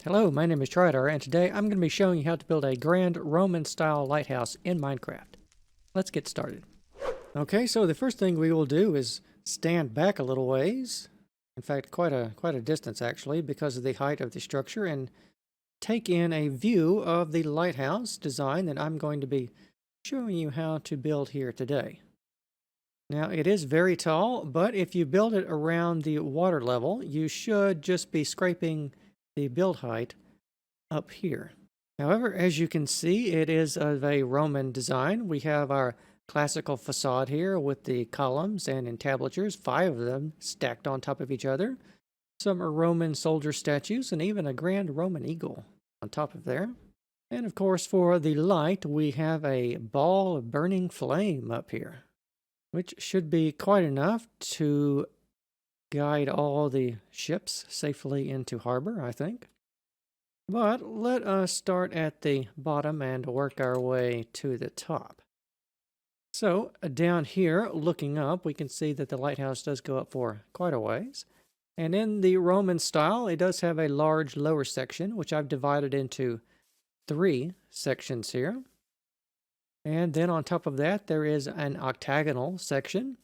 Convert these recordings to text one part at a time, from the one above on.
Hello, my name is Trydar, and today I'm going to be showing you how to build a grand Roman-style lighthouse in Minecraft. Let's get started. Okay, so the first thing we will do is stand back a little ways. In fact, quite a distance actually, because of the height of the structure, and take in a view of the lighthouse design that I'm going to be showing you how to build here today. Now, it is very tall, but if you build it around the water level, you should just be scraping the build height up here. However, as you can see, it is of a Roman design. We have our classical facade here with the columns and entablatures, 5 of them stacked on top of each other. Some Roman soldier statues and even a grand Roman eagle on top of there. And of course, for the light, we have a ball of burning flame up here, which should be quite enough to guide all the ships safely into harbor, I think. But let us start at the bottom and work our way to the top. So down here, looking up, we can see that the lighthouse does go up for quite a ways. And in the Roman style, it does have a large lower section, which I've divided into 3 sections here. And then on top of that, there is an octagonal section.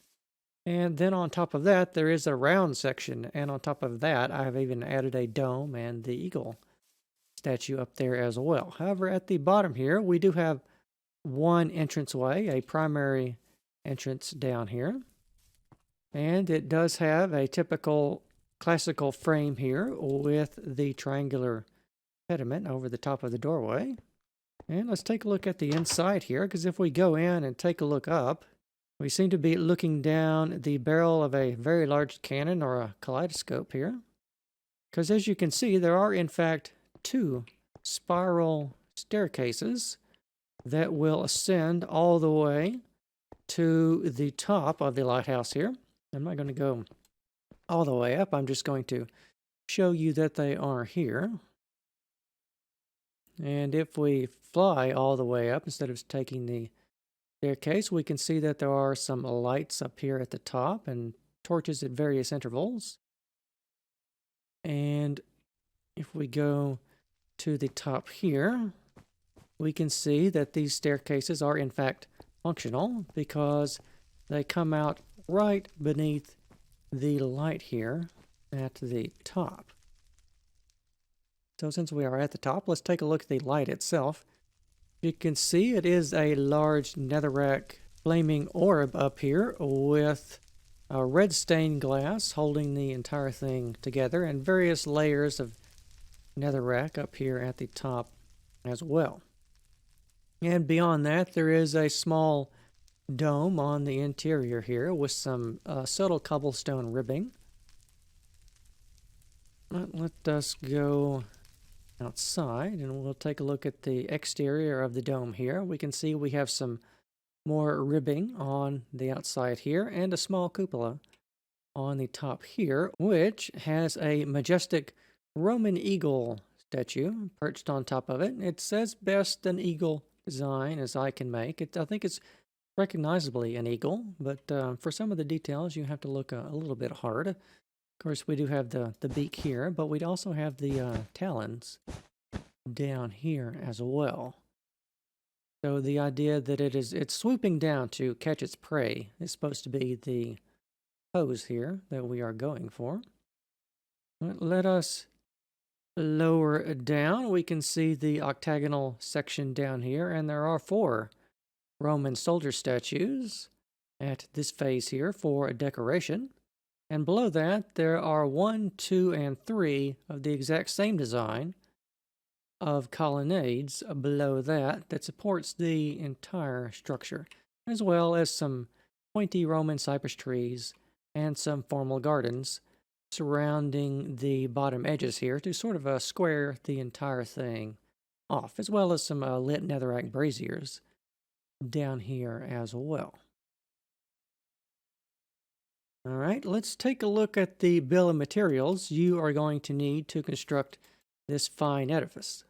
And then on top of that, there is a round section. And on top of that, I have even added a dome and the eagle statue up there as well. However, at the bottom here, we do have one entranceway, a primary entrance down here. And it does have a typical classical frame here with the triangular pediment over the top of the doorway. And let's take a look at the inside here, because if we go in and take a look up, we seem to be looking down the barrel of a very large cannon or a kaleidoscope here. Because as you can see, there are in fact 2 spiral staircases that will ascend all the way to the top of the lighthouse here. I'm not going to go all the way up. I'm just going to show you that they are here. And if we fly all the way up instead of taking the staircase, we can see that there are some lights up here at the top and torches at various intervals. And if we go to the top here, we can see that these staircases are in fact functional because they come out right beneath the light here at the top. So since we are at the top, let's take a look at the light itself. You can see it is a large netherrack flaming orb up here with a red stained glass holding the entire thing together and various layers of netherrack up here at the top as well. And beyond that, there is a small dome on the interior here with some subtle cobblestone ribbing. Let us go outside and we'll take a look at the exterior of the dome here. We can see we have some more ribbing on the outside here and a small cupola on the top here, which has a majestic Roman eagle statue perched on top of it. It says best an eagle design as I can make it. I think it's recognizably an eagle, but for some of the details you have to look a little bit hard. Of course, we do have the beak here, but we also have the talons down here as well. So the idea that it's swooping down to catch its prey is supposed to be the pose here that we are going for. Let us lower down. We can see the octagonal section down here, and there are 4 Roman soldier statues at this phase here for decoration. And below that, there are 1, 2, and 3 of the exact same design of colonnades below that supports the entire structure, as well as some pointy Roman cypress trees and some formal gardens surrounding the bottom edges here to sort of square the entire thing off, as well as some lit netherrack braziers down here as well. All right, let's take a look at the bill of materials you are going to need to construct this fine edifice.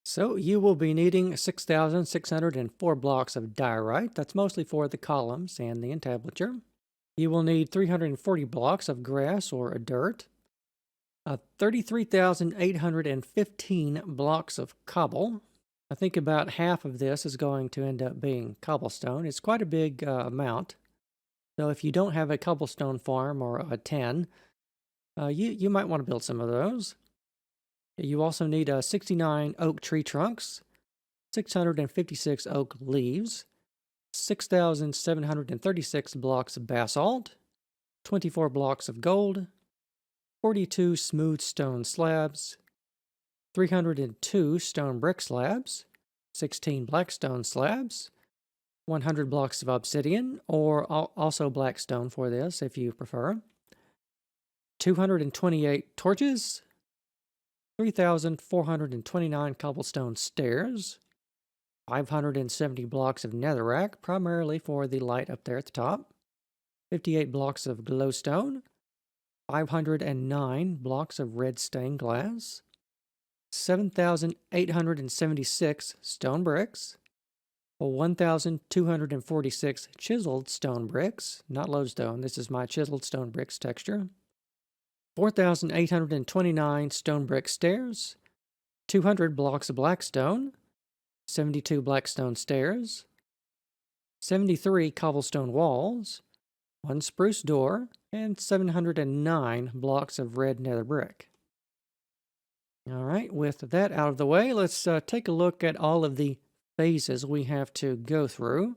So you will be needing 6,604 blocks of diorite. That's mostly for the columns and the entablature. You will need 340 blocks of grass or dirt, 33,815 blocks of cobble. I think about half of this is going to end up being cobblestone. It's quite a big amount. So if you don't have a cobblestone farm or a 10, you might want to build some of those. You also need 69 oak tree trunks, 656 oak leaves, 6,736 blocks of basalt, 24 blocks of gold, 42 smooth stone slabs, 302 stone brick slabs, 16 black stone slabs, 100 blocks of obsidian, or also black stone for this if you prefer, 228 torches, 3,429 cobblestone stairs, 570 blocks of netherrack, primarily for the light up there at the top, 58 blocks of glowstone, 509 blocks of red stained glass, 7,876 stone bricks, 1,246 chiseled stone bricks, not lodestone, this is my chiseled stone bricks texture, 4,829 stone brick stairs, 200 blocks of black stone, 72 black stone stairs, 73 cobblestone walls, 1 spruce door, and 709 blocks of red nether brick. All right, with that out of the way, let's take a look at all of the phases we have to go through,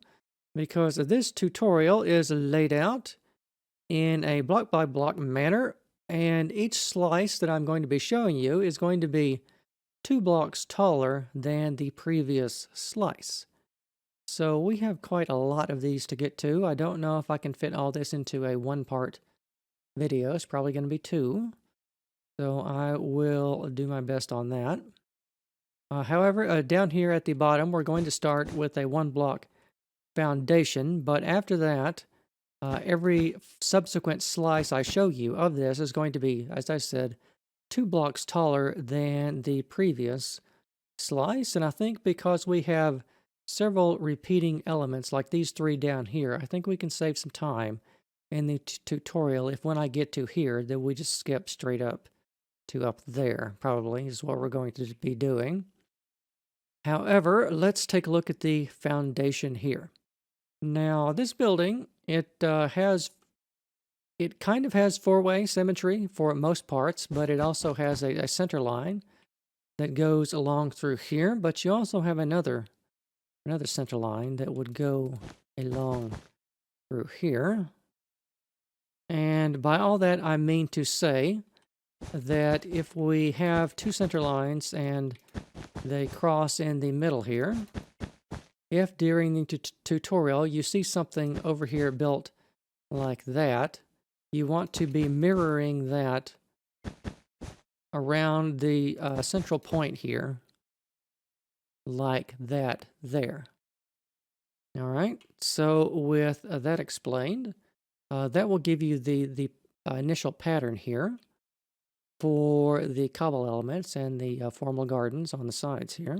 because this tutorial is laid out in a block by block manner, and each slice that I'm going to be showing you is going to be 2 blocks taller than the previous slice. So we have quite a lot of these to get to. I don't know if I can fit all this into a 1-part video. It's probably going to be 2. So I will do my best on that. However, down here at the bottom, we're going to start with a 1-block foundation. But after that, every subsequent slice I show you of this is going to be, as I said, 2 blocks taller than the previous slice. And I think because we have several repeating elements like these 3 down here, I think we can save some time in the tutorial if when I get to here, then we just skip straight up to up there, probably is what we're going to be doing. However, let's take a look at the foundation here. Now, this building, it kind of has 4-way symmetry for most parts, but it also has a center line that goes along through here, but you also have another center line that would go along through here. And by all that, I mean to say that if we have 2 center lines and they cross in the middle here, if during the tutorial you see something over here built like that, you want to be mirroring that around the central point here, like that there. All right, so with that explained, that will give you the initial pattern here for the cobble elements and the formal gardens on the sides here.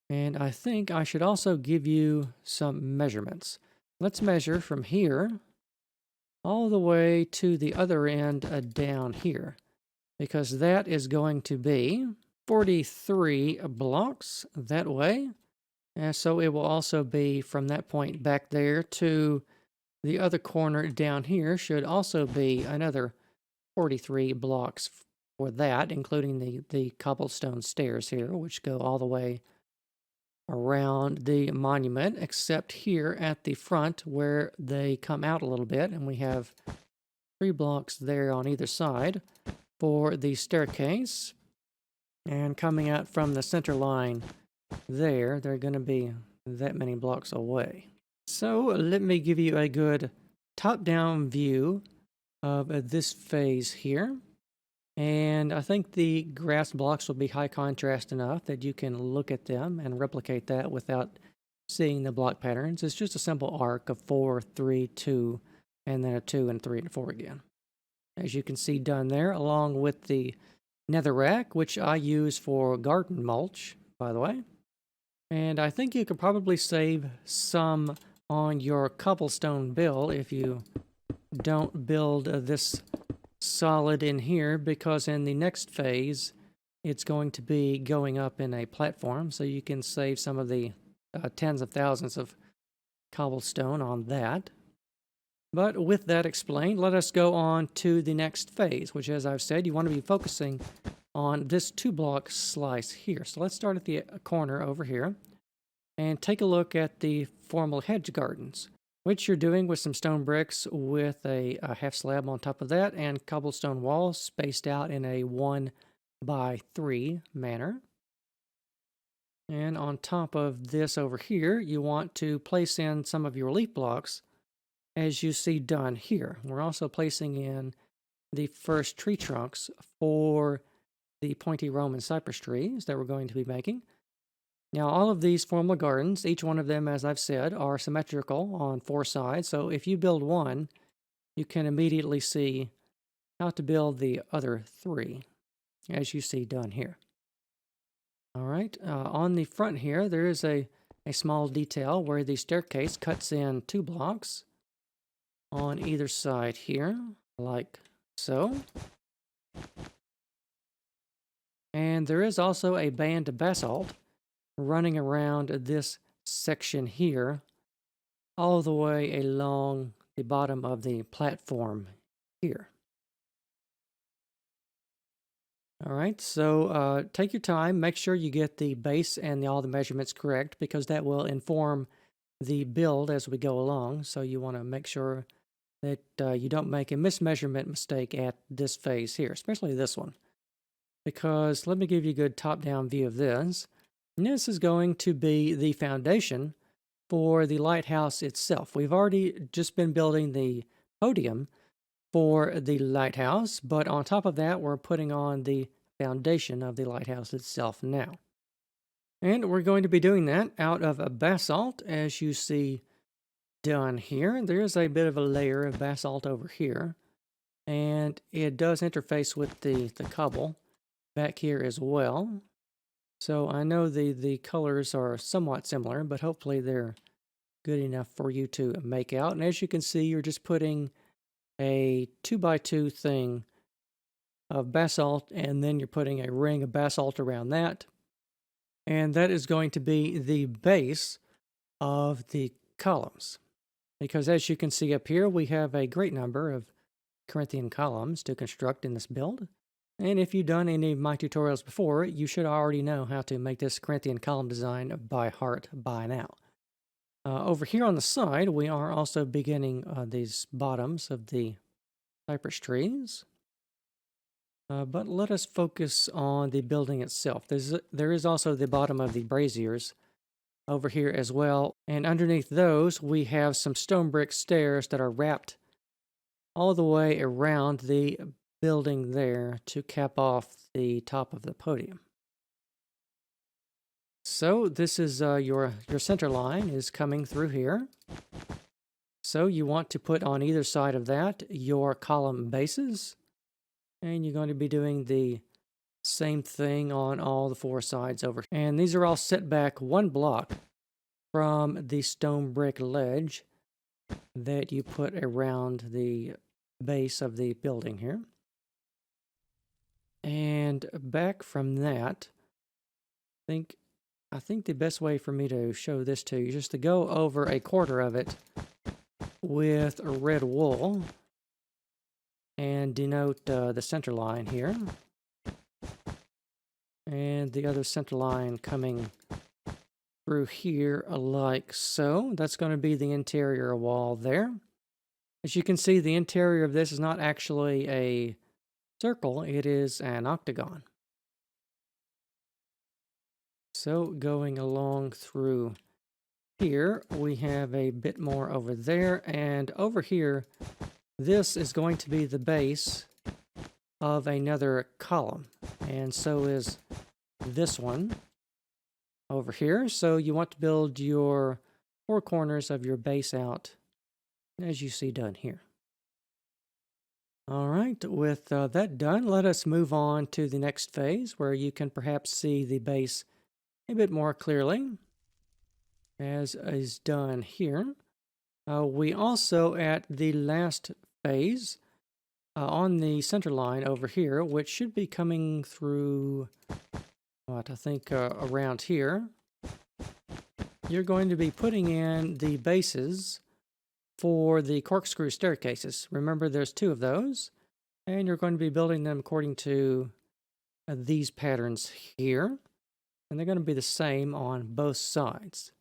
And I think I should also give you some measurements. Let's measure from here all the way to the other end down here, because that is going to be 43 blocks that way. And so it will also be from that point back there to the other corner down here should also be another 43 blocks for that, including the cobblestone stairs here, which go all the way around the monument, except here at the front where they come out a little bit, and we have 3 blocks there on either side for the staircase. And coming out from the center line there, they're going to be that many blocks away. So let me give you a good top-down view of this phase here. And I think the grass blocks will be high contrast enough that you can look at them and replicate that without seeing the block patterns. It's just a simple arc of 4, 3, 2, and then a 2 and 3 and 4 again. As you can see done there, along with the netherrack, which I use for garden mulch, by the way. And I think you could probably save some on your cobblestone bill if you don't build this solid in here because in the next phase, it's going to be going up in a platform, so you can save some of the tens of thousands of cobblestone on that. But with that explained, let us go on to the next phase, which, as I've said, you want to be focusing on this 2-block slice here. So let's start at the corner over here and take a look at the formal hedge gardens, which you're doing with some stone bricks with a half slab on top of that and cobblestone walls spaced out in a 1x3 manner. And on top of this over here, you want to place in some of your leaf blocks as you see done here. We're also placing in the first tree trunks for the pointy Roman cypress trees that we're going to be making. Now, all of these formal gardens, each one of them, as I've said, are symmetrical on 4 sides. So if you build one, you can immediately see how to build the other 3, as you see done here. All right, on the front here, there is a small detail where the staircase cuts in 2 blocks on either side here, like so. And there is also a band of basalt running around this section here, all the way along the bottom of the platform here. All right, so take your time, make sure you get the base and all the measurements correct, because that will inform the build as we go along. So you want to make sure that you don't make a mismeasurement mistake at this phase here, especially this one. Because let me give you a good top-down view of this. And this is going to be the foundation for the lighthouse itself. We've already just been building the podium for the lighthouse, but on top of that, we're putting on the foundation of the lighthouse itself now. And we're going to be doing that out of a basalt, as you see done here. There's a bit of a layer of basalt over here, and it does interface with the cobble back here as well. So I know the colors are somewhat similar, but hopefully they're good enough for you to make out. And as you can see, you're just putting a 2x2 thing of basalt, and then you're putting a ring of basalt around that. And that is going to be the base of the columns. Because as you can see up here, we have a great number of Corinthian columns to construct in this build. And if you've done any of my tutorials before, you should already know how to make this Corinthian column design by heart by now. Over here on the side, we are also beginning these bottoms of the cypress trees. But let us focus on the building itself. There is also the bottom of the braziers over here as well. And underneath those, we have some stone brick stairs that are wrapped all the way around the building there to cap off the top of the podium. So this is your center line is coming through here. So you want to put on either side of that your column bases, and you're going to be doing the same thing on all the 4 sides over here. And these are all set back 1 block from the stone brick ledge that you put around the base of the building here. And back from that, I think the best way for me to show this to you is just to go over a quarter of it with a red wool and denote the center line here. And the other center line coming through here like so. That's going to be the interior wall there. As you can see, the interior of this is not actually a circle, it is an octagon. So going along through here, we have a bit more over there, and over here, this is going to be the base of another column, and so is this one over here. So you want to build your 4 corners of your base out as you see done here. All right, with that done, let us move on to the next phase where you can perhaps see the base a bit more clearly, as is done here. We also, at the last phase, on the center line over here, which should be coming through, what, I think around here. You're going to be putting in the bases for the corkscrew staircases. Remember, there's 2 of those, and you're going to be building them according to these patterns here, and they're going to be the same on both sides.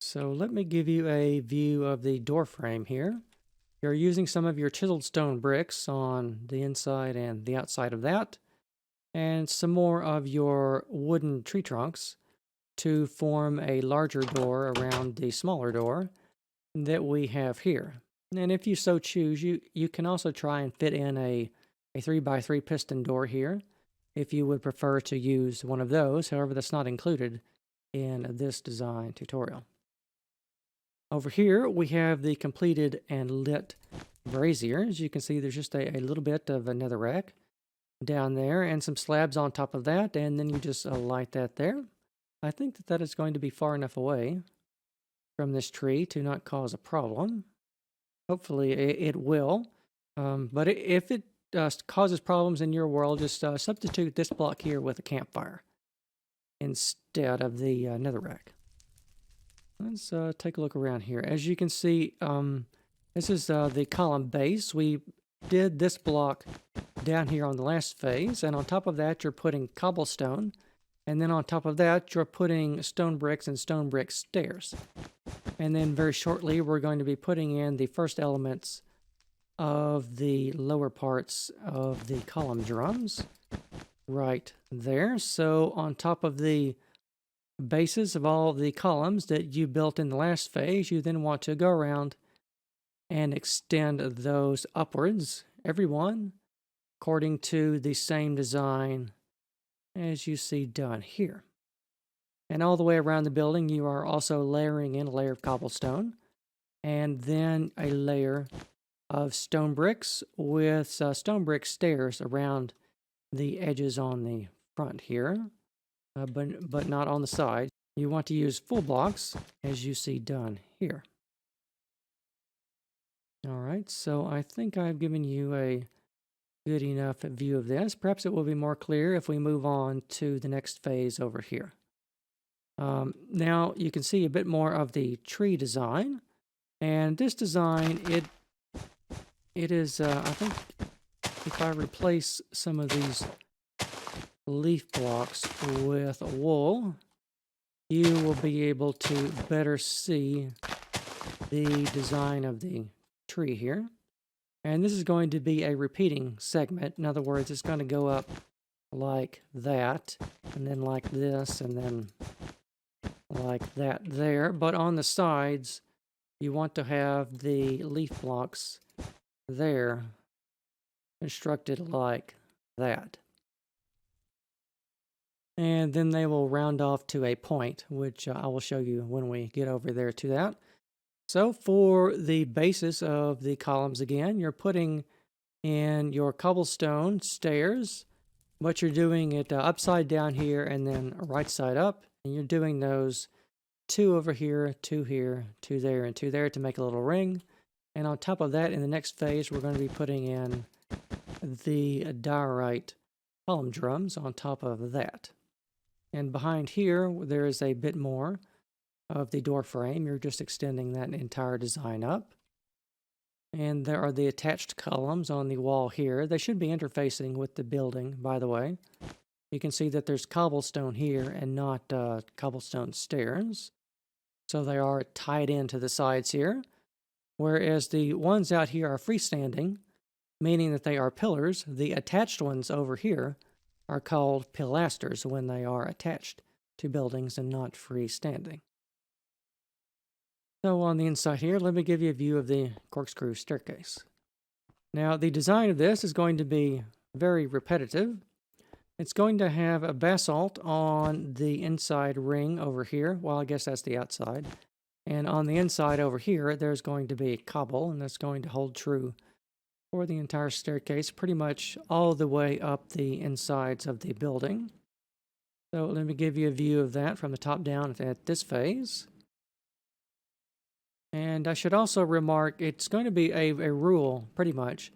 So let me give you a view of the door frame here. You're using some of your chiseled stone bricks on the inside and the outside of that, and some more of your wooden tree trunks to form a larger door around the smaller door that we have here. And if you so choose, you can also try and fit in a 3x3 piston door here if you would prefer to use one of those. However, that's not included in this design tutorial. Over here, we have the completed and lit brazier. As you can see, there's just a little bit of a netherrack down there and some slabs on top of that, and then you just light that there. I think that is going to be far enough away from this tree to not cause a problem. Hopefully it will. But if it causes problems in your world, just substitute this block here with a campfire instead of the netherrack. Let's take a look around here. As you can see, this is the column base. We did this block down here on the last phase, and on top of that you're putting cobblestone, and then on top of that you're putting stone bricks and stone brick stairs. And then very shortly we're going to be putting in the first elements of the lower parts of the column drums right there. So on top of the bases of all the columns that you built in the last phase, you then want to go around and extend those upwards, every one, according to the same design as you see done here. And all the way around the building, you are also layering in a layer of cobblestone, and then a layer of stone bricks with stone brick stairs around the edges on the front here, but not on the side. You want to use full blocks, as you see done here. All right, so I think I've given you a good enough view of this. Perhaps it will be more clear if we move on to the next phase over here. Now you can see a bit more of the tree design, and this design, it is, I think, if I replace some of these leaf blocks with wool, you will be able to better see the design of the tree here. And this is going to be a repeating segment. In other words, it's going to go up like that, and then like this, and then like that there. But on the sides, you want to have the leaf blocks there constructed like that. And then they will round off to a point, which I will show you when we get over there to that. So for the basis of the columns again, you're putting in your cobblestone stairs, but you're doing it upside down here and then right side up. And you're doing those 2 over here, 2 here, 2 there, and 2 there to make a little ring. And on top of that, in the next phase, we're going to be putting in the diorite column drums on top of that. And behind here, there is a bit more of the door frame. You're just extending that entire design up. And there are the attached columns on the wall here. They should be interfacing with the building, by the way. You can see that there's cobblestone here and not cobblestone stairs. So they are tied into the sides here. Whereas the ones out here are freestanding, meaning that they are pillars. The attached ones over here are called pilasters when they are attached to buildings and not freestanding. So on the inside here, let me give you a view of the corkscrew staircase. Now the design of this is going to be very repetitive. It's going to have a basalt on the inside ring over here. Well, I guess that's the outside. And on the inside over here, there's going to be cobble, and that's going to hold true for the entire staircase, pretty much all the way up the insides of the building. So let me give you a view of that from the top down at this phase. And I should also remark, it's going to be a rule, pretty much,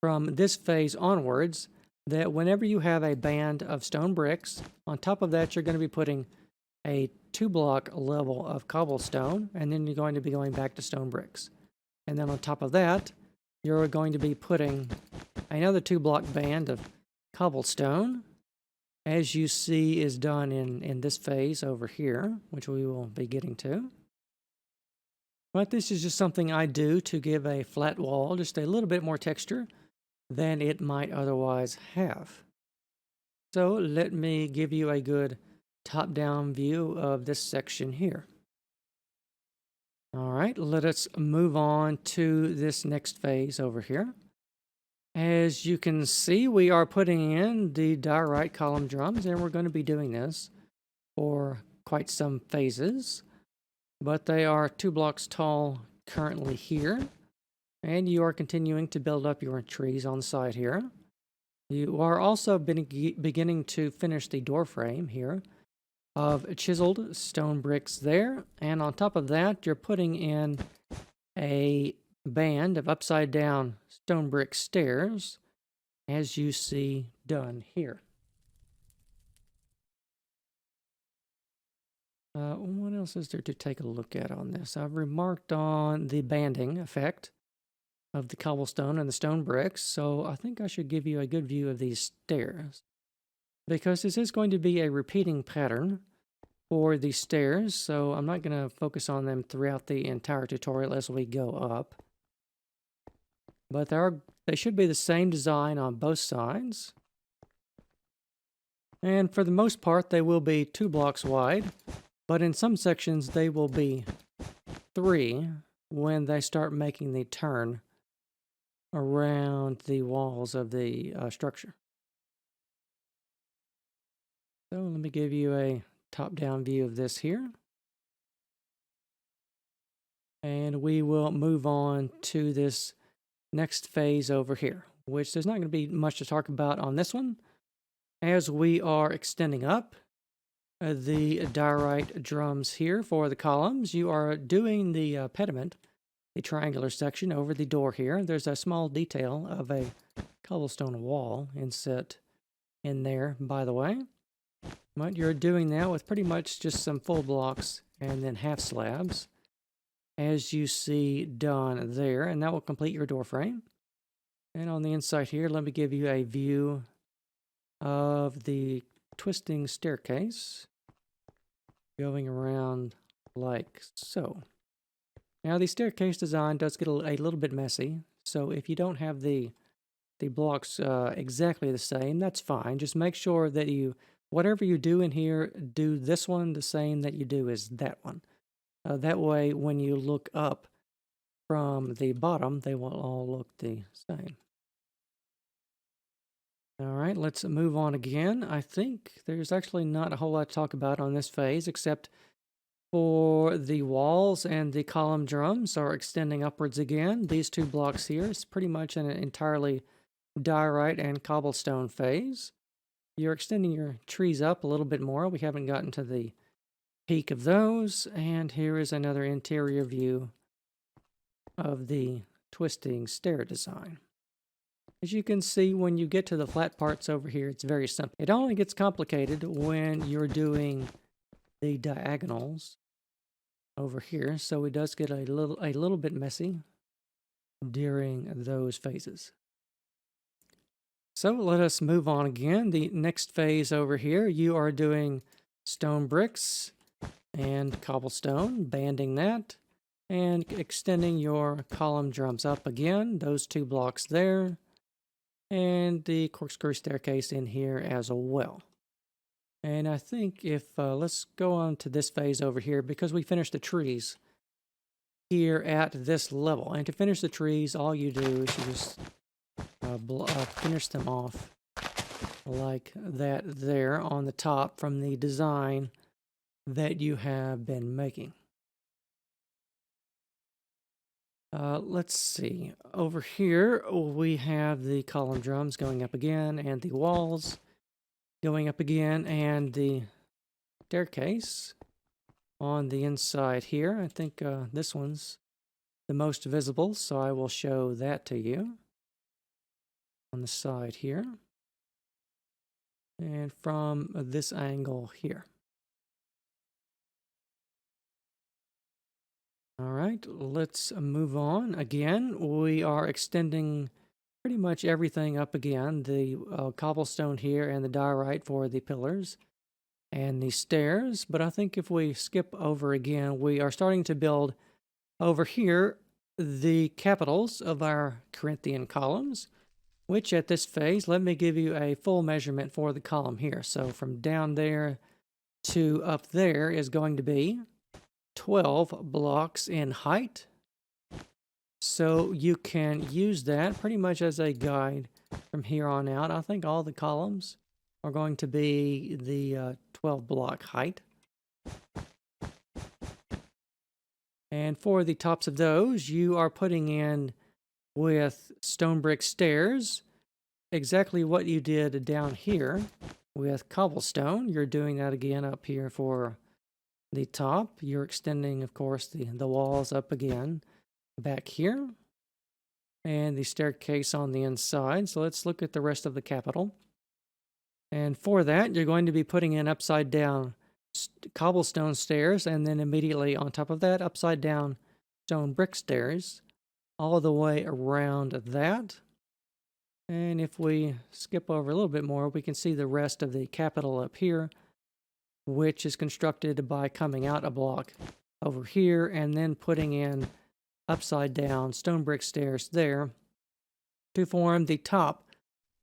from this phase onwards, that whenever you have a band of stone bricks, on top of that you're going to be putting a 2-block level of cobblestone, and then you're going to be going back to stone bricks. And then on top of that, you're going to be putting another 2-block band of cobblestone, as you see is done in this phase over here, which we will be getting to. But this is just something I do to give a flat wall just a little bit more texture than it might otherwise have. So let me give you a good top-down view of this section here. All right, let us move on to this next phase over here. As you can see, we are putting in the diorite column drums, and we're going to be doing this for quite some phases. But they are 2 blocks tall currently here, and you are continuing to build up your trees on the side here. You are also beginning to finish the door frame here of chiseled stone bricks there, and on top of that you're putting in a band of upside down stone brick stairs, as you see done here. What else is there to take a look at on this? I've remarked on the banding effect of the cobblestone and the stone bricks, so I think I should give you a good view of these stairs, because this is going to be a repeating pattern for the stairs, so I'm not going to focus on them throughout the entire tutorial as we go up. But they should be the same design on both sides. And for the most part, they will be 2 blocks wide, but in some sections they will be 3 when they start making the turn around the walls of the structure. So let me give you a top-down view of this here. And we will move on to this next phase over here, which there's not going to be much to talk about on this one, as we are extending up the diorite drums here for the columns. You are doing the pediment, the triangular section over the door here. There's a small detail of a cobblestone wall inset in there, by the way. But you're doing that with pretty much just some full blocks and then half slabs, as you see done there, and that will complete your door frame. And on the inside here, let me give you a view of the twisting staircase going around like so. Now the staircase design does get a little bit messy, so if you don't have the blocks exactly the same, that's fine. Just make sure that whatever you do in here, do this one the same that you do as that one. That way, when you look up from the bottom, they will all look the same. All right, let's move on again. I think there's actually not a whole lot to talk about on this phase, except for the walls and the column drums are extending upwards again. These 2 blocks here is pretty much an entirely diorite and cobblestone phase. You're extending your trees up a little bit more. We haven't gotten to the peak of those, and here is another interior view of the twisting stair design. As you can see, when you get to the flat parts over here, it's very simple. It only gets complicated when you're doing the diagonals over here, so it does get a little bit messy during those phases. So let us move on again. The next phase over here, you are doing stone bricks and cobblestone, banding that, and extending your column drums up again, those 2 blocks there, and the corkscrew staircase in here as well. And I think if, let's go on to this phase over here, because we finished the trees here at this level. And to finish the trees, all you do is you just finish them off like that there on the top from the design that you have been making. Let's see. Over here, we have the column drums going up again, and the walls going up again, and the staircase on the inside here. I think this one's the most visible, so I will show that to you on the side here. And from this angle here. All right, let's move on. Again, we are extending pretty much everything up again. The cobblestone here and the diorite for the pillars and the stairs. But I think if we skip over again, we are starting to build over here the capitals of our Corinthian columns, which at this phase, let me give you a full measurement for the column here. So from down there to up there is going to be 12 blocks in height. So you can use that pretty much as a guide from here on out. I think all the columns are going to be the 12 block height. And for the tops of those, you are putting in with stone brick stairs exactly what you did down here with cobblestone. You're doing that again up here for the top. You're extending, of course, the walls up again back here and the staircase on the inside. So let's look at the rest of the capital. And for that, you're going to be putting in upside down cobblestone stairs, and then immediately on top of that, upside down stone brick stairs all the way around that. And if we skip over a little bit more, we can see the rest of the capital up here, which is constructed by coming out a block over here and then putting in upside down stone brick stairs there to form the top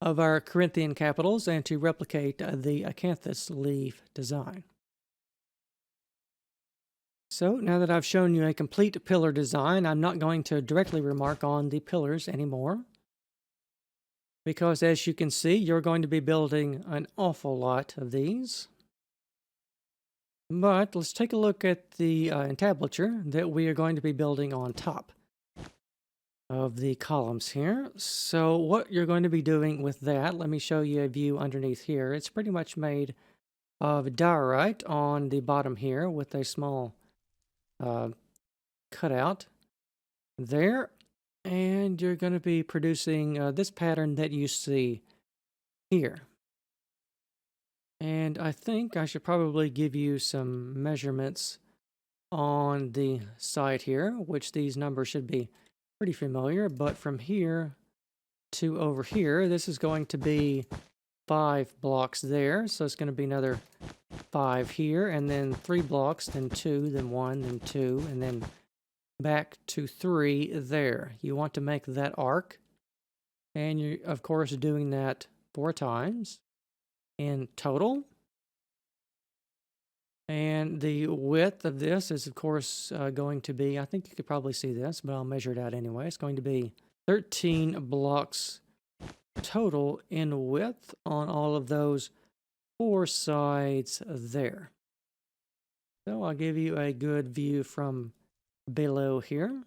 of our Corinthian capitals and to replicate the acanthus leaf design. So now that I've shown you a complete pillar design, I'm not going to directly remark on the pillars anymore, because as you can see, you're going to be building an awful lot of these. But let's take a look at the entablature that we are going to be building on top of the columns here. So what you're going to be doing with that, let me show you a view underneath here. It's pretty much made of diorite on the bottom here with a small cutout there. And you're going to be producing this pattern that you see here. And I think I should probably give you some measurements on the side here, which these numbers should be pretty familiar. But from here to over here, this is going to be 5 blocks there. So it's going to be another 5 here, and then 3 blocks, then 2, then 1, then 2, and then back to 3 there. You want to make that arc, and you're of course doing that 4 times in total. And the width of this is of course going to be, I think you could probably see this, but I'll measure it out anyway. It's going to be 13 blocks total in width on all of those 4 sides there. So I'll give you a good view from below here,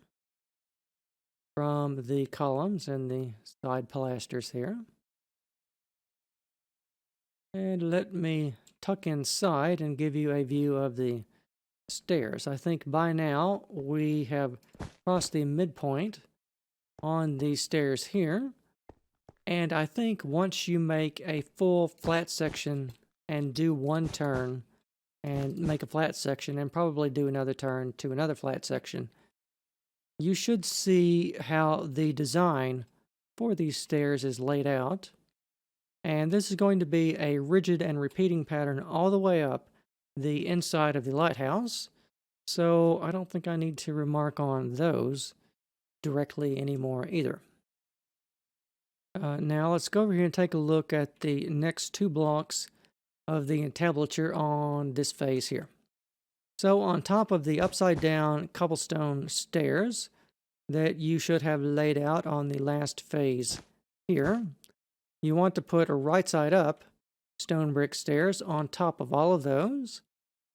from the columns and the side pilasters here. And let me tuck inside and give you a view of the stairs. I think by now we have crossed the midpoint on these stairs here. And I think once you make a full flat section and do one turn and make a flat section and probably do another turn to another flat section, you should see how the design for these stairs is laid out. And this is going to be a rigid and repeating pattern all the way up the inside of the lighthouse. So I don't think I need to remark on those directly anymore either. Now let's go over here and take a look at the next 2 blocks of the entablature on this phase here. So on top of the upside down cobblestone stairs that you should have laid out on the last phase here, you want to put a right side up stone brick stairs on top of all of those.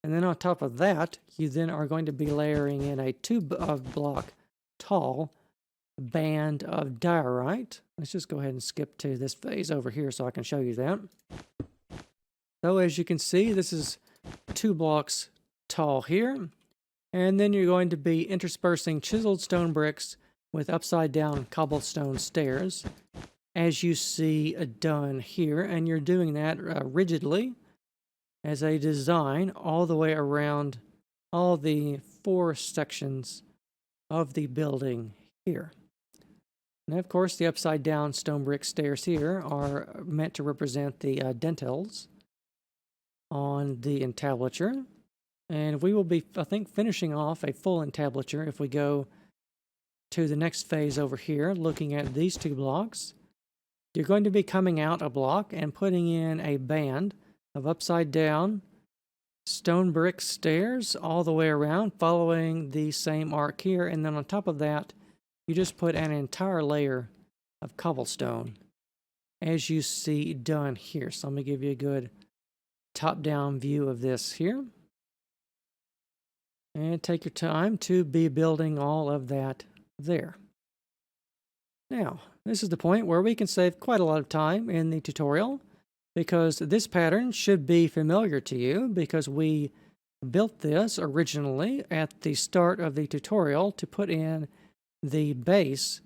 And then on top of that, you then are going to be layering in a 2 block tall band of diorite. Let's just go ahead and skip to this phase over here so I can show you that. So as you can see, this is 2 blocks tall here. And then you're going to be interspersing chiseled stone bricks with upside down cobblestone stairs, as you see done here. And you're doing that rigidly as a design all the way around all the 4 sections of the building here. And of course, the upside down stone brick stairs here are meant to represent the dentils on the entablature. And we will be, I think, finishing off a full entablature if we go to the next phase over here, looking at these 2 blocks. You're going to be coming out a block and putting in a band of upside down stone brick stairs all the way around, following the same arc here. And then on top of that, you just put an entire layer of cobblestone, as you see done here. So let me give you a good top-down view of this here. And take your time to be building all of that there. Now, this is the point where we can save quite a lot of time in the tutorial, because this pattern should be familiar to you, because we built this originally at the start of the tutorial to put in the base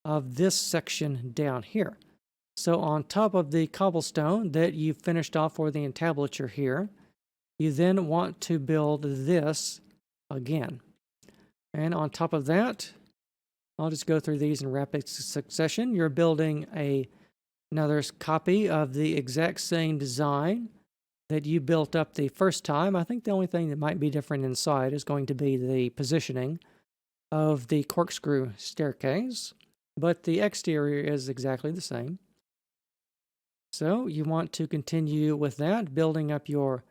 of this section down here. So on top of the cobblestone that you finished off for the entablature here, you then want to build this again. And on top of that, I'll just go through these in rapid succession. You're building another copy of the exact same design that you built up the first time. I think the only thing that might be different inside is going to be the positioning of the corkscrew staircase, but the exterior is exactly the same. So you want to continue with that, building up your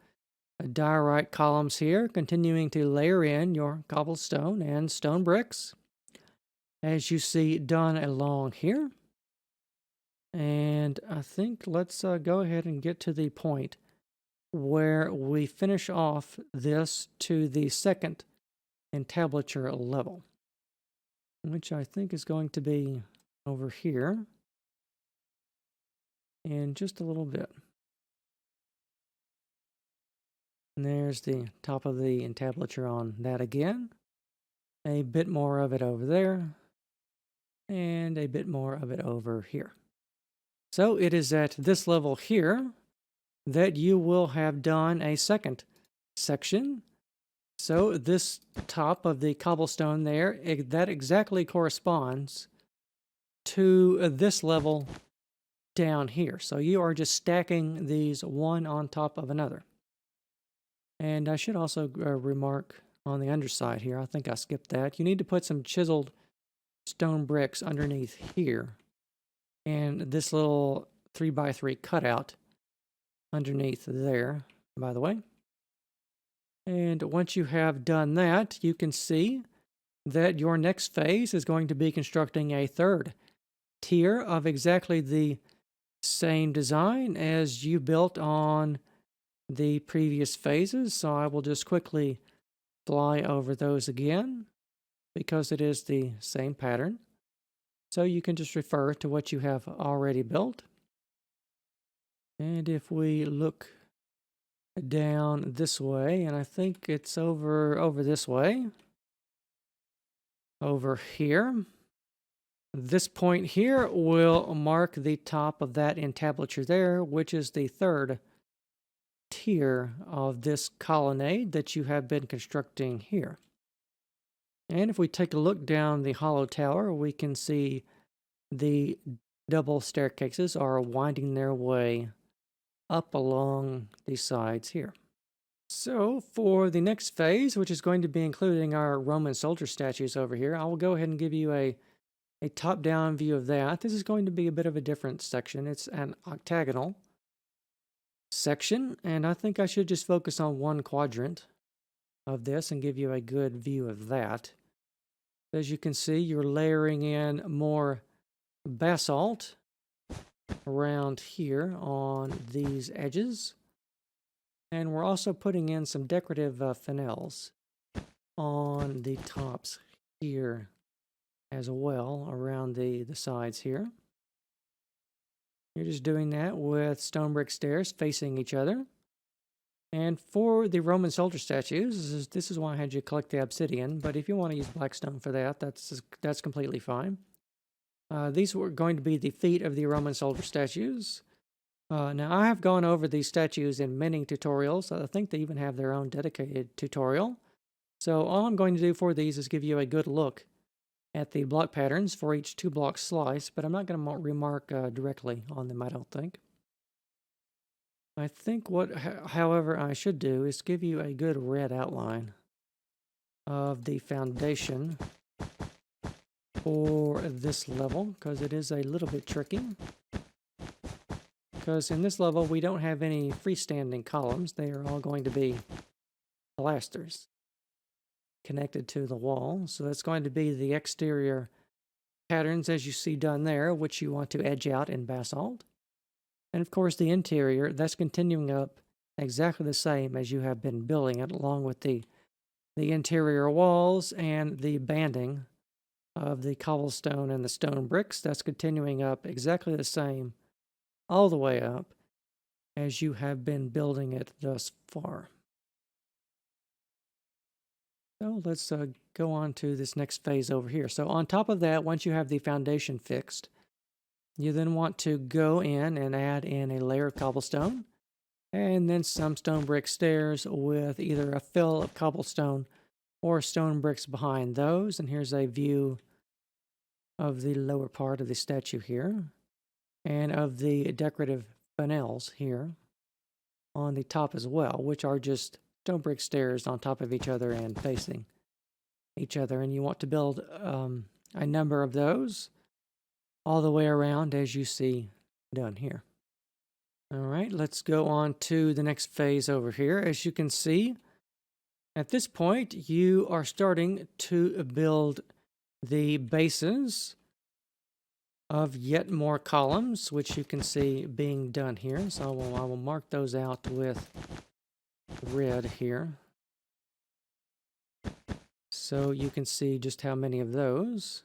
diorite columns here, continuing to layer in your cobblestone and stone bricks, as you see done along here. And I think let's go ahead and get to the point where we finish off this to the second entablature level, which I think is going to be over here in just a little bit. And there's the top of the entablature on that again. A bit more of it over there. And a bit more of it over here. So it is at this level here that you will have done a second section. So this top of the cobblestone there, that exactly corresponds to this level down here. So you are just stacking these one on top of another. And I should also remark on the underside here, I think I skipped that. You need to put some chiseled stone bricks underneath here. And this little 3x3 cutout underneath there, by the way. And once you have done that, you can see that your next phase is going to be constructing a third tier of exactly the same design as you built on the previous phases. So I will just quickly fly over those again, because it is the same pattern. So you can just refer to what you have already built. And if we look down this way, and I think it's over this way, over here, this point here will mark the top of that entablature there, which is the third tier of this colonnade that you have been constructing here. And if we take a look down the hollow tower, we can see the double staircases are winding their way up along the sides here. So for the next phase, which is going to be including our Roman soldier statues over here, I will go ahead and give you a top-down view of that. This is going to be a bit of a different section. It's an octagonal section, and I think I should just focus on one quadrant of this and give you a good view of that. As you can see, you're layering in more basalt around here on these edges. And we're also putting in some decorative finials on the tops here as well, around the sides here. You're just doing that with stone brick stairs facing each other. And for the Roman soldier statues, this is why I had you collect the obsidian, but if you want to use blackstone for that, that's completely fine. These were going to be the feet of the Roman soldier statues. Now, I have gone over these statues in many tutorials. I think they even have their own dedicated tutorial. So all I'm going to do for these is give you a good look at the block patterns for each 2-block slice, but I'm not going to remark directly on them, I don't think. I think however, I should do is give you a good red outline of the foundation for this level, because it is a little bit tricky. Because in this level, we don't have any freestanding columns. They are all going to be pilasters connected to the wall. So that's going to be the exterior patterns as you see done there, which you want to edge out in basalt. And of course, the interior, that's continuing up exactly the same as you have been building it, along with the interior walls and the banding of the cobblestone and the stone bricks. That's continuing up exactly the same all the way up as you have been building it thus far. So let's go on to this next phase over here. So on top of that, once you have the foundation fixed, you then want to go in and add in a layer of cobblestone and then some stone brick stairs with either a fill of cobblestone or stone bricks behind those. And here's a view of the lower part of the statue here and of the decorative panels here on the top as well, which are just stone brick stairs on top of each other and facing each other. And you want to build a number of those all the way around as you see done here. All right, let's go on to the next phase over here. As you can see, at this point, you are starting to build the bases of yet more columns, which you can see being done here. So I will mark those out with red here, so you can see just how many of those.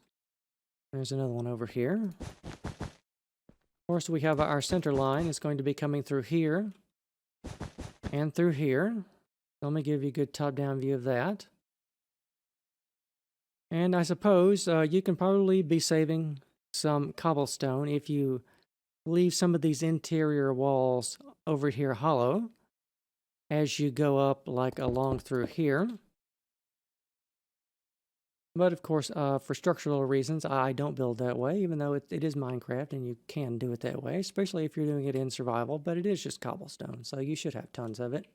There's another one over here. Of course, we have our center line. It's going to be coming through here and through here. Let me give you a good top-down view of that. And I suppose you can probably be saving some cobblestone if you leave some of these interior walls over here hollow as you go up like along through here. But of course, for structural reasons, I don't build that way, even though it is Minecraft and you can do it that way, especially if you're doing it in survival, but it is just cobblestone, so you should have tons of it.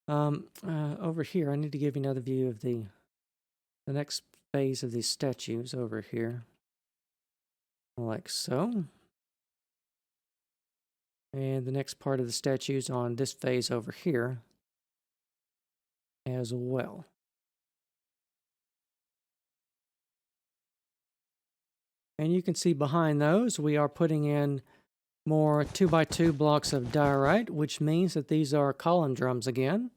Over here, I need to give you another view of the next phase of these statues over here, like so. And the next part of the statues on this phase over here as well. And you can see behind those, we are putting in more 2x2 blocks of diorite, which means that these are column drums again.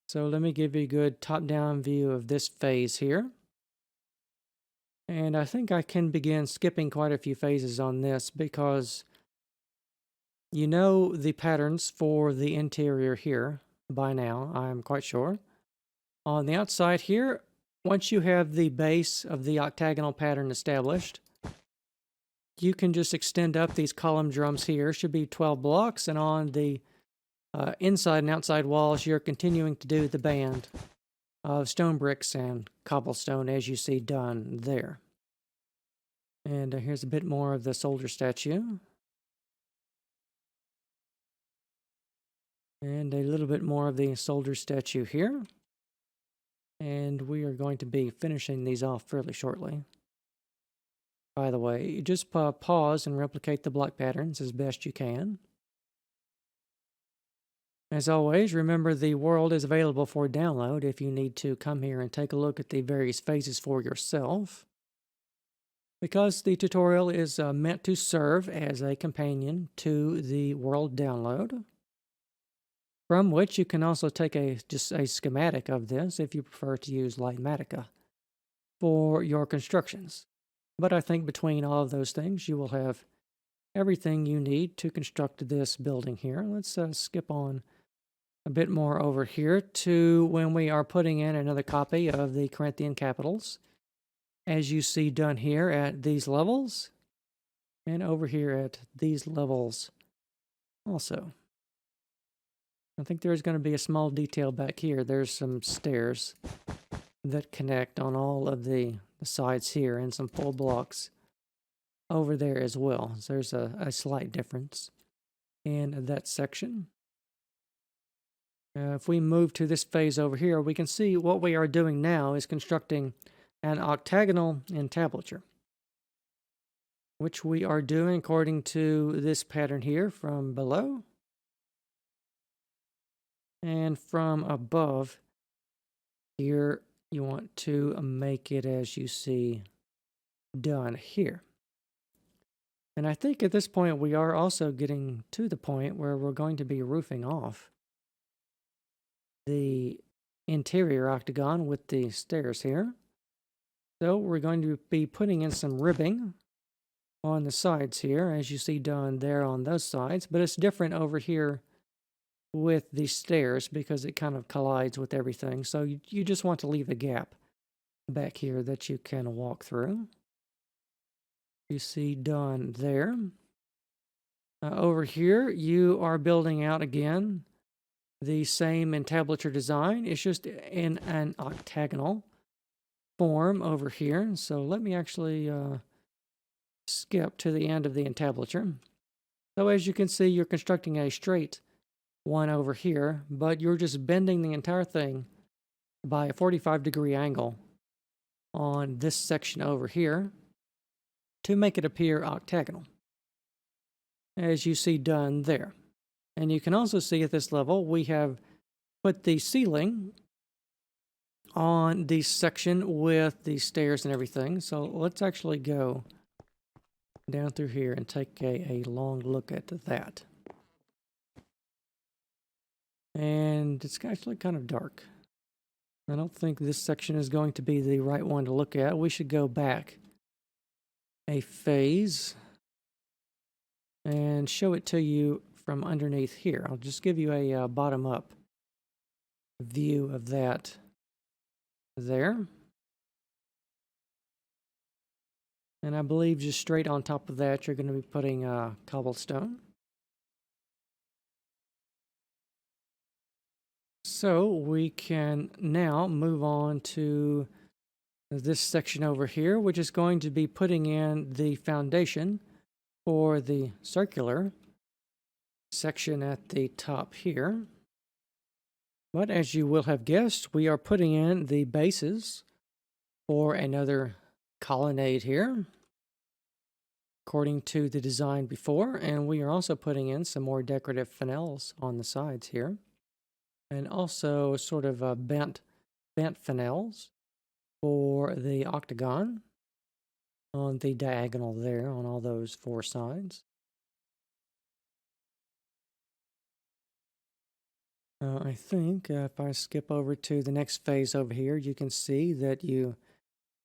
So let me give you a good top-down view of this phase here. And I think I can begin skipping quite a few phases on this because you know the patterns for the interior here by now, I'm quite sure. On the outside here, once you have the base of the octagonal pattern established, you can just extend up these column drums here. Should be 12 blocks, and on the inside and outside walls, you're continuing to do the band of stone bricks and cobblestone as you see done there. And here's a bit more of the soldier statue. And a little bit more of the soldier statue here. And we are going to be finishing these off fairly shortly. By the way, you just pause and replicate the block patterns as best you can. As always, remember the world is available for download if you need to come here and take a look at the various phases for yourself. Because the tutorial is meant to serve as a companion to the world download, from which you can also take just a schematic of this if you prefer to use Lightmatica for your constructions. But I think between all of those things, you will have everything you need to construct this building here. Let's skip on a bit more over here to when we are putting in another copy of the Corinthian capitals, as you see done here at these levels, and over here at these levels also. I think there's going to be a small detail back here. There's some stairs that connect on all of the sides here, and some full blocks over there as well. So there's a slight difference in that section. If we move to this phase over here, we can see what we are doing now is constructing an octagonal entablature, which we are doing according to this pattern here from below. And from above here, you want to make it as you see done here. And I think at this point we are also getting to the point where we're going to be roofing off the interior octagon with the stairs here. So we're going to be putting in some ribbing on the sides here, as you see done there on those sides, but it's different over here with the stairs because it kind of collides with everything. So you just want to leave a gap back here that you can walk through. You see done there. Over here, you are building out again the same entablature design. It's just in an octagonal form over here. So let me actually skip to the end of the entablature. So as you can see, you're constructing a straight one over here, but you're just bending the entire thing by a 45-degree angle on this section over here to make it appear octagonal, as you see done there. And you can also see at this level, we have put the ceiling on the section with the stairs and everything. So let's actually go down through here and take a long look at that. And it's actually kind of dark. I don't think this section is going to be the right one to look at. We should go back a phase and show it to you from underneath here. I'll just give you a bottom-up view of that there. And I believe just straight on top of that, you're going to be putting cobblestone. So we can now move on to this section over here, which is going to be putting in the foundation for the circular section at the top here. But as you will have guessed, we are putting in the bases for another colonnade here, according to the design before, and we are also putting in some more decorative finials on the sides here, and also sort of bent finials for the octagon on the diagonal there on all those four sides. I think if I skip over to the next phase over here, you can see that you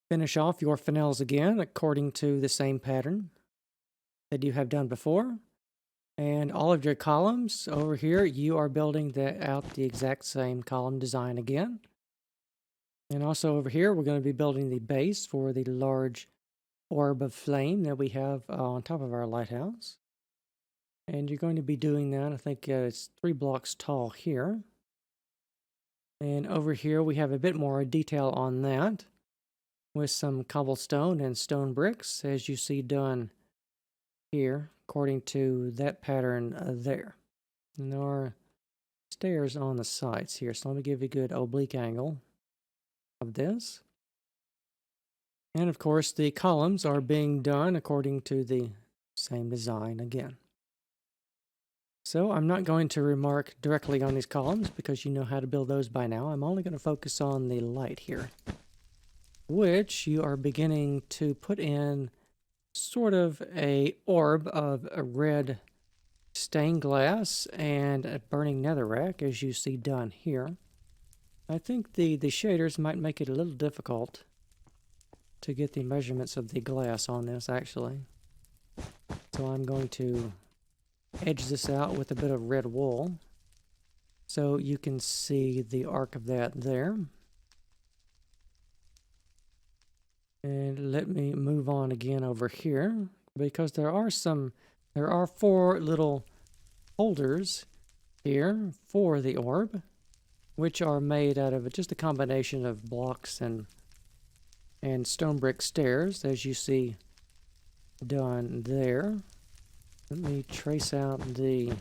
finish off your finials again according to the same pattern that you have done before. And all of your columns over here, you are building out the exact same column design again. And also over here, we're going to be building the base for the large orb of flame that we have on top of our lighthouse. And you're going to be doing that, I think it's 3 blocks tall here. And over here, we have a bit more detail on that with some cobblestone and stone bricks, as you see done here, according to that pattern there. And there are stairs on the sides here, so let me give you a good oblique angle of this. And of course, the columns are being done according to the same design again. So I'm not going to remark directly on these columns because you know how to build those by now. I'm only going to focus on the light here, which you are beginning to put in sort of a orb of a red stained glass and a burning netherrack, as you see done here. I think the shaders might make it a little difficult to get the measurements of the glass on this, actually. So I'm going to edge this out with a bit of red wool so you can see the arc of that there. And let me move on again over here, because there are 4 little holders here for the orb, which are made out of just a combination of blocks and stone brick stairs, as you see done there. Let me trace out the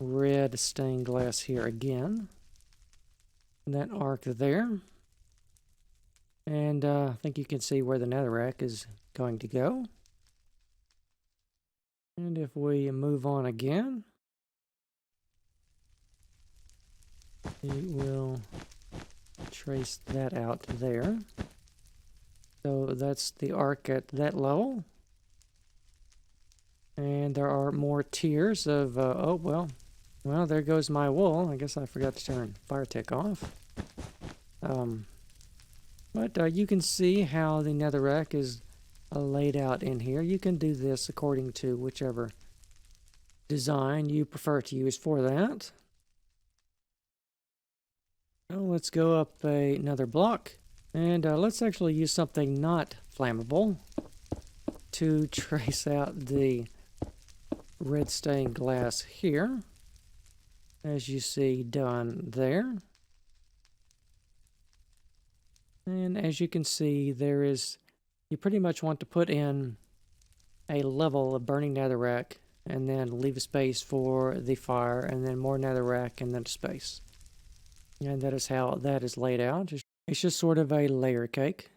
red stained glass here again. That arc there. And I think you can see where the netherrack is going to go. And if we move on again, we will trace that out there. So that's the arc at that level. And there are more tiers of, oh, well, there goes my wool. I guess I forgot to turn fire tick off. But you can see how the netherrack is laid out in here. You can do this according to whichever design you prefer to use for that. Now let's go up another block, and let's actually use something not flammable to trace out the red stained glass here, as you see done there. And as you can see, you pretty much want to put in a level of burning netherrack and then leave a space for the fire, and then more netherrack and then space. And that is how that is laid out. It's just sort of a layer cake.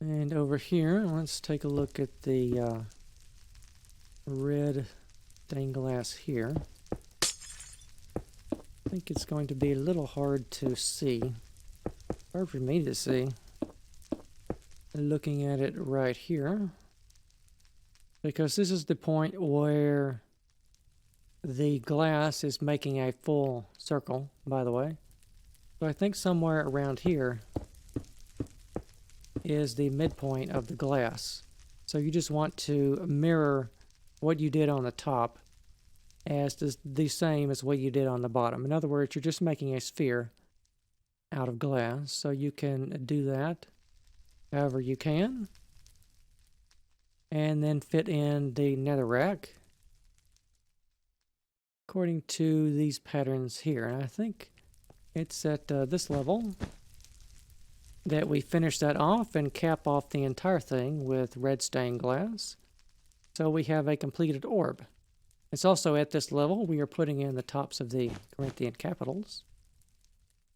And over here, let's take a look at the red stained glass here. I think it's going to be a little hard to see. Hard for me to see. Looking at it right here. Because this is the point where the glass is making a full circle, by the way. So I think somewhere around here is the midpoint of the glass. So you just want to mirror what you did on the top as the same as what you did on the bottom. In other words, you're just making a sphere out of glass. So you can do that however you can. And then fit in the netherrack according to these patterns here. And I think it's at this level that we finish that off and cap off the entire thing with red stained glass. So we have a completed orb. It's also at this level we are putting in the tops of the Corinthian capitals.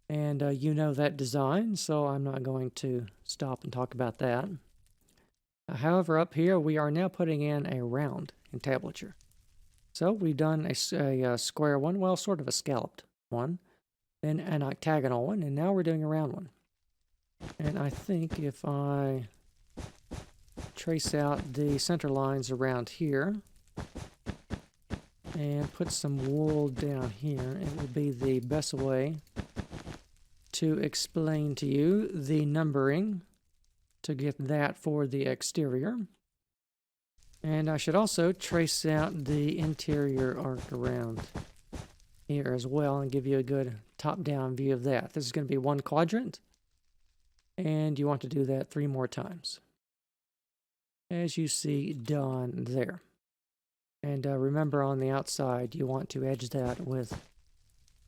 And you know that design, so I'm not going to stop and talk about that. However, up here we are now putting in a round entablature. So we've done a square one, well, sort of a scalloped one, then an octagonal one, and now we're doing a round one. And I think if I trace out the center lines around here and put some wool down here, it will be the best way to explain to you the numbering to get that for the exterior. And I should also trace out the interior arc around here as well and give you a good top-down view of that. This is going to be one quadrant, and you want to do that 3 more times, as you see done there. And remember, on the outside you want to edge that with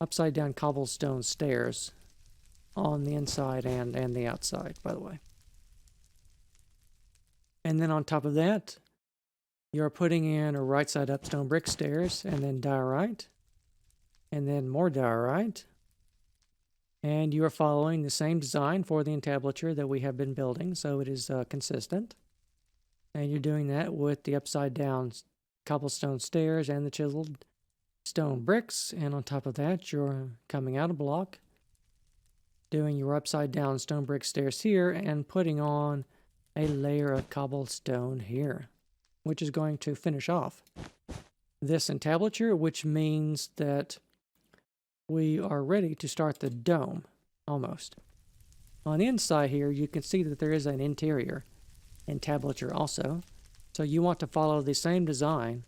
upside down cobblestone stairs on the inside and the outside, by the way. And then on top of that, you're putting in a right side up stone brick stairs, and then diorite, and then more diorite. And you are following the same design for the entablature that we have been building, so it is consistent. And you're doing that with the upside down cobblestone stairs and the chiseled stone bricks. And on top of that, you're coming out a block, doing your upside down stone brick stairs here, and putting on a layer of cobblestone here, which is going to finish off this entablature, which means that we are ready to start the dome, almost. On the inside here, you can see that there is an interior entablature also. So you want to follow the same design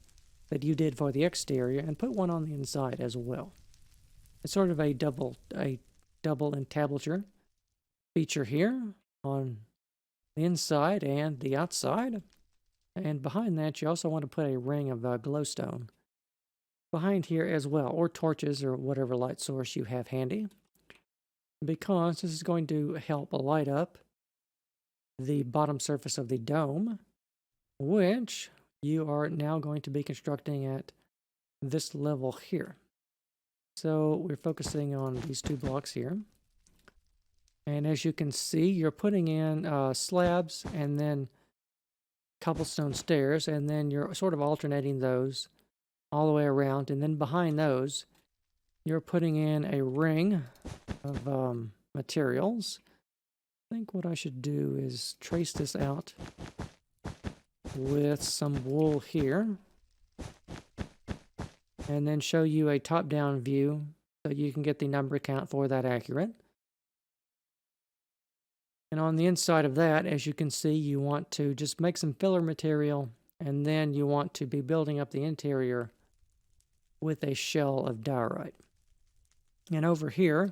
that you did for the exterior and put one on the inside as well. It's sort of a double entablature feature here on the inside and the outside. And behind that, you also want to put a ring of glowstone behind here as well, or torches or whatever light source you have handy, because this is going to help light up the bottom surface of the dome, which you are now going to be constructing at this level here. So we're focusing on these two blocks here. And as you can see, you're putting in slabs and then cobblestone stairs, and then you're sort of alternating those all the way around. And then behind those, you're putting in a ring of materials. I think what I should do is trace this out with some wool here, and then show you a top-down view so you can get the number count for that accurate. And on the inside of that, as you can see, you want to just make some filler material, and then you want to be building up the interior with a shell of diorite. And over here,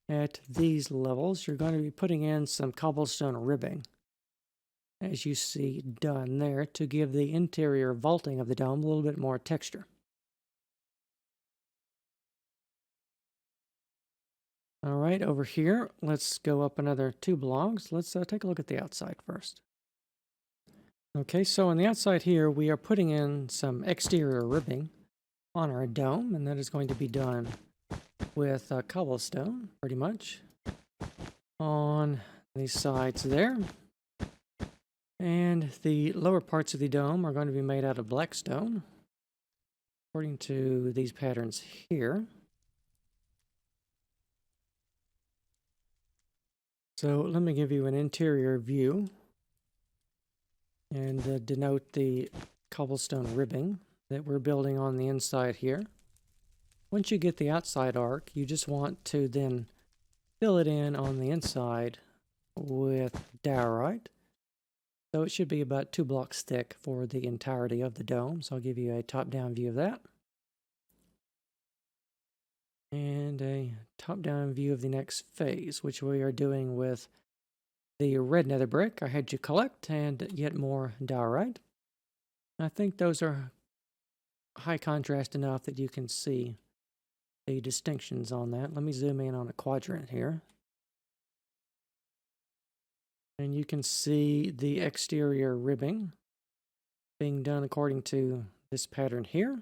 at these levels, you're going to be putting in some cobblestone ribbing, as you see done there, to give the interior vaulting of the dome a little bit more texture. All right, over here, let's go up another 2 blocks. Let's take a look at the outside first. Okay, so on the outside here, we are putting in some exterior ribbing on our dome, and that is going to be done with cobblestone, pretty much, on these sides there. And the lower parts of the dome are going to be made out of black stone, according to these patterns here. So let me give you an interior view and denote the cobblestone ribbing that we're building on the inside here. Once you get the outside arc, you just want to then fill it in on the inside with diorite. So it should be about 2 blocks thick for the entirety of the dome. So I'll give you a top-down view of that. And a top-down view of the next phase, which we are doing with the red nether brick I had you collect, and yet more diorite. I think those are high contrast enough that you can see the distinctions on that. Let me zoom in on a quadrant here. And you can see the exterior ribbing being done according to this pattern here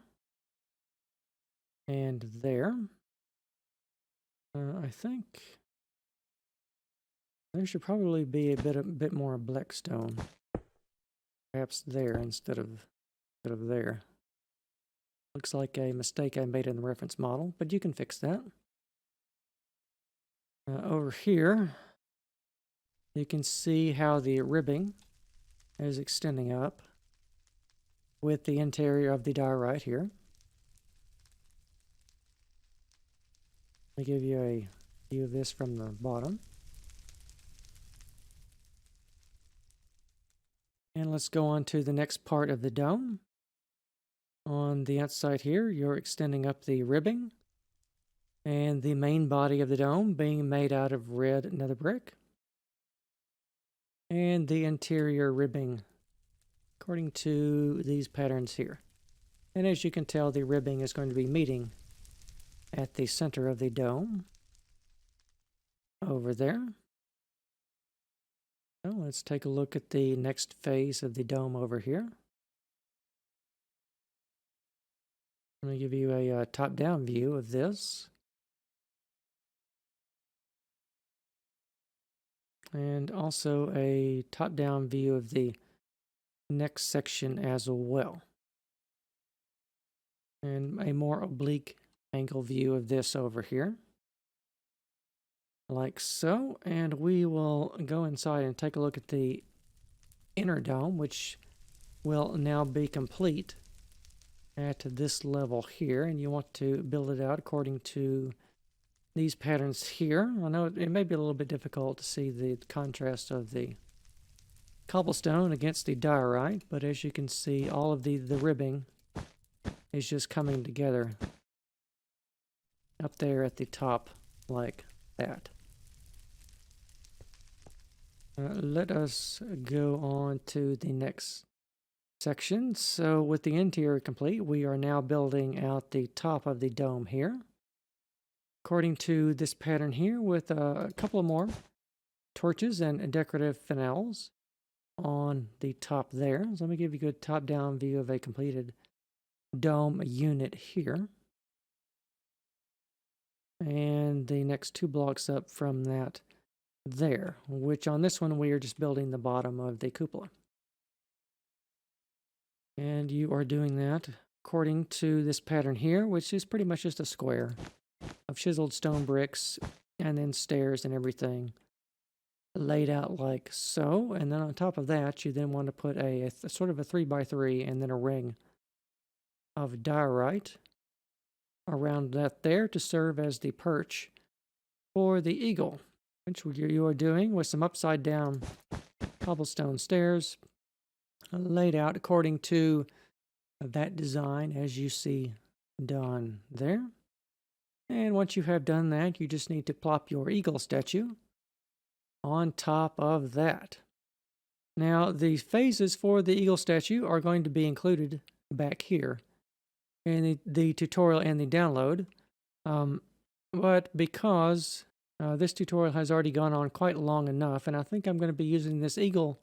and there. I think there should probably be a bit more black stone, perhaps there instead of there. Looks like a mistake I made in the reference model, but you can fix that. Over here, you can see how the ribbing is extending up with the interior of the diorite here. Let me give you a view of this from the bottom. And let's go on to the next part of the dome. On the outside here, you're extending up the ribbing and the main body of the dome being made out of red nether brick. And the interior ribbing according to these patterns here. And as you can tell, the ribbing is going to be meeting at the center of the dome over there. So let's take a look at the next phase of the dome over here. I'm going to give you a top-down view of this. And also a top-down view of the next section as well. And a more oblique angle view of this over here. Like so. And we will go inside and take a look at the inner dome, which will now be complete at this level here. And you want to build it out according to these patterns here. I know it may be a little bit difficult to see the contrast of the cobblestone against the diorite, but as you can see, all of the ribbing is just coming together up there at the top like that. Let us go on to the next section. So with the interior complete, we are now building out the top of the dome here, according to this pattern here, with a couple of more torches and decorative finials on the top there. So let me give you a good top-down view of a completed dome unit here. And the next 2 blocks up from that there, which on this one we are just building the bottom of the cupola. And you are doing that according to this pattern here, which is pretty much just a square of chiseled stone bricks and then stairs and everything laid out like so. And then on top of that, you then want to put a sort of a 3x3 and then a ring of diorite around that there to serve as the perch for the eagle, which you are doing with some upside down cobblestone stairs laid out according to that design as you see done there. And once you have done that, you just need to plop your eagle statue on top of that. Now, the phases for the eagle statue are going to be included back here in the tutorial and the download. But because this tutorial has already gone on quite long enough, and I think I'm going to be using this eagle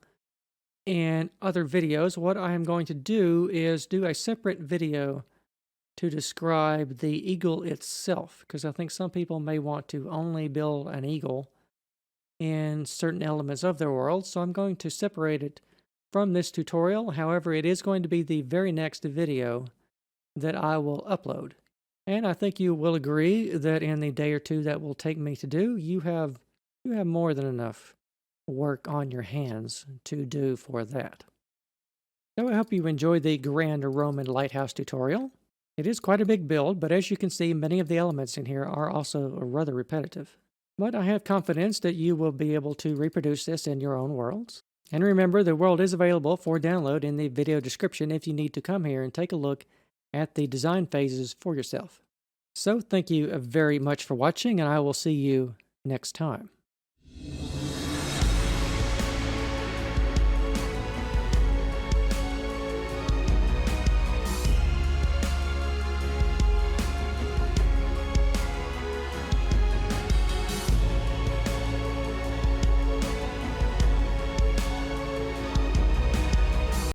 in other videos, what I am going to do is do a separate video to describe the eagle itself, because I think some people may want to only build an eagle in certain elements of their world, so I'm going to separate it from this tutorial. However, it is going to be the very next video that I will upload. And I think you will agree that in the day or two that will take me to do, you have more than enough work on your hands to do for that. So I hope you enjoyed the Grand Roman Lighthouse tutorial. It is quite a big build, but as you can see, many of the elements in here are also rather repetitive. But I have confidence that you will be able to reproduce this in your own worlds. And remember, the world is available for download in the video description if you need to come here and take a look at the design phases for yourself. So thank you very much for watching, and I will see you next time.